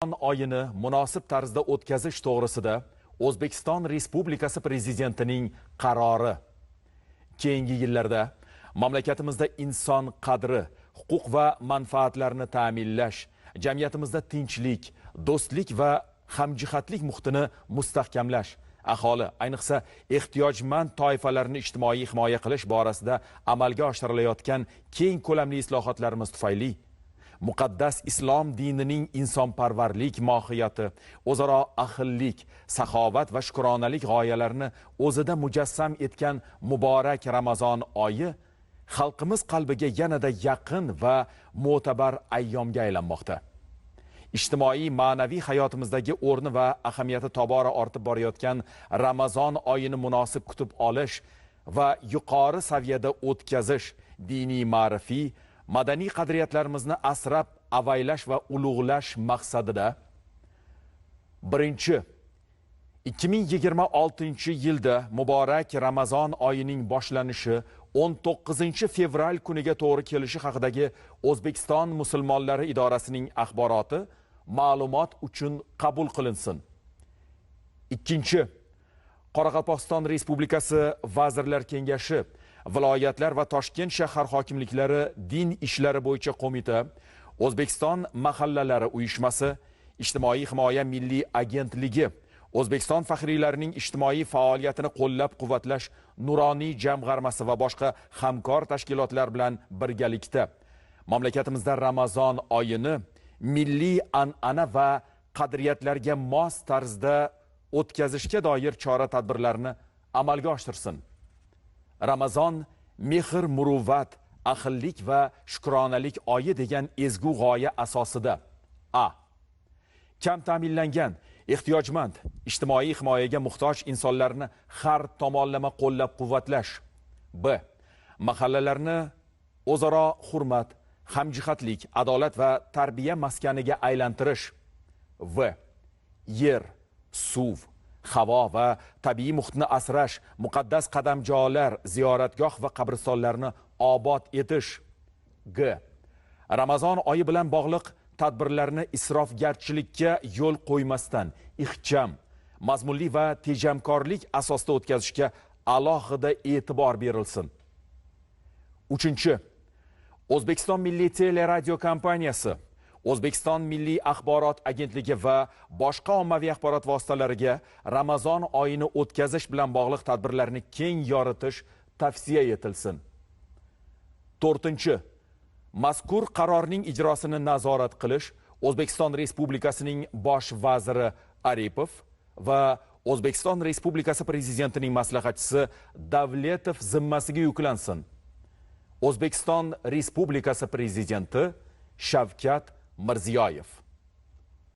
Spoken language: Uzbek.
oyini munosib tarzda o'tkazish to'g'risida O'zbekiston Respublikasi Prezidentining qarori. Keyingi yillarda mamlakatimizda inson qadri, huquq va manfaatlarini ta'minlash, jamiyatimizda tinchlik, do'stlik va hamjihatlik muhitini mustahkamlash, aholi, ayniqsa ehtiyojmand toifalarni ijtimoiy himoya qilish borasida amalga oshirilayotgan keng ko'lamli islohotlarimiz tufayli muqaddas islom dinining insonparvarlik mohiyati, o'zaro ahillik, saxovat va shukronalik g'oyalarini o'zida mujassam etgan muborak Ramazon oyi xalqimiz qalbiga yanada yaqin va mo'tabar ayyomga aylanmoqda. Ijtimoiy ma'naviy hayotimizdagi o'rni va ahamiyati tobora ortib borayotgan Ramazon oyini munosib kutib olish va yuqori saviyada o'tkazish diniy ma'rifiy madaniy qadriyatlarimizni asrab avaylash va ulug'lash maqsadida 2026-yilda muborak Ramazon oyining boshlanishi 19 fevral kuniga to'g'ri kelishi haqidagi O'zbekiston musulmonlari idorasining axboroti ma'lumot uchun qabul qilinsin. Ikkinchi, Qoraqalpog'iston Respublikasi Vazirlar Kengashi, viloyatlar va Toshkent shahar hokimliklari din ishlari bo'yicha qo'mita, O'zbekiston mahallalari uyushmasi, Ijtimoiy himoya milliy agentligi, O'zbekiston faxriylarining ijtimoiy faoliyatini qo'llab-quvvatlash nuroniy jamg'armasi va boshqa hamkor tashkilotlar bilan birgalikda mamlakatimizda Ramazon oyini milliy an'ana va qadriyatlarga mos tarzda o'tkazishga doir chora-tadbirlarni amalga oshirsin. Ramazon mehr, muruvvat, ahillik va shukronalik oyi degan ezgu g'oya asosida a. Kam ta'minlangan, ehtiyojmand, ijtimoiy himoyaga muhtoj insonlarni har tomonlama qo'llab-quvvatlash. b. Mahallalarni o'zaro hurmat, hamjihatlik, adolat va tarbiya maskaniga aylantirish. v. Yer, suv, havo va tabiiy muhitni asrash, muqaddas qadamjolar, ziyoratgoh va qabristonlarni obod etish. g. Ramazon oyi bilan bog'liq tadbirlarni isrofgarchilikka yo'l qo'ymasdan, ixcham, mazmunli va tejamkorlik asosida o'tkazishga alohida e'tibor berilsin. Uchinchi, O'zbekiston Milliy teleradio kompaniyasi, O'zbekiston Milliy axborot agentligi va boshqa ommaviy axborot vositalariga Ramazon oyini o'tkazish bilan bog'liq tadbirlarni keng yoritish tavsiya etilsin. To'rtinchi, mazkur qarorning ijrosini nazorat qilish O'zbekiston Respublikasining bosh vaziri Aripov va O'zbekiston Respublikasi Prezidentining maslahatchisi Davletov zimmasiga yuklansin. O'zbekiston Respublikasi Prezidenti Shavkat Mirziyoyev.